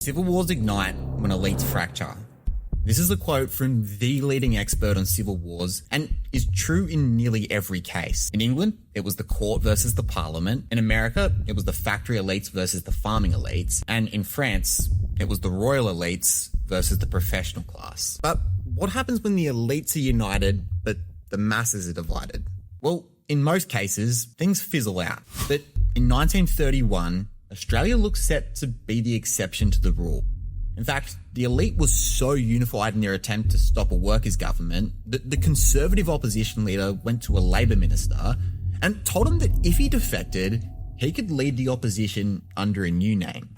Civil wars ignite when elites fracture. This is a quote from the leading expert on civil wars and is true in nearly every case. In England, it was the court versus the parliament. In America, it was the factory elites versus the farming elites. And in France, it was the royal elites versus the professional class. But what happens when the elites are united, but the masses are divided? Well, in most cases, things fizzle out. But in 1931, Australia looks set to be the exception to the rule. In fact, the elite was so unified in their attempt to stop a workers' government that the Conservative opposition leader went to a Labor minister and told him that if he defected, he could lead the opposition under a new name.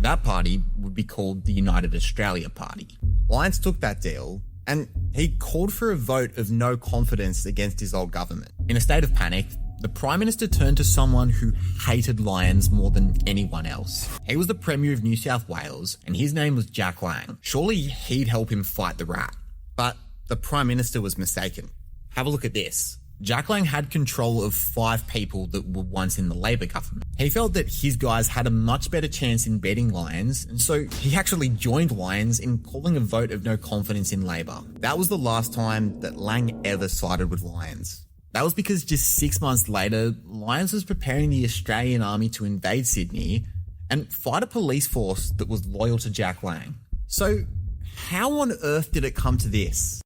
That party would be called the United Australia Party. Lyons took that deal and he called for a vote of no confidence against his old government. In a state of panic, the Prime Minister turned to someone who hated Lyons more than anyone else. He was the Premier of New South Wales, and his name was Jack Lang. Surely he'd help him fight the rat. But the Prime Minister was mistaken. Have a look at this. Jack Lang had control of 5 people that were once in the Labor government. He felt that his guys had a much better chance in beating Lyons, and so he actually joined Lyons in calling a vote of no confidence in Labor. That was the last time that Lang ever sided with Lyons. That was because just 6 months later, Lyons was preparing the Australian Army to invade Sydney and fight a police force that was loyal to Jack Lang. So how on earth did it come to this?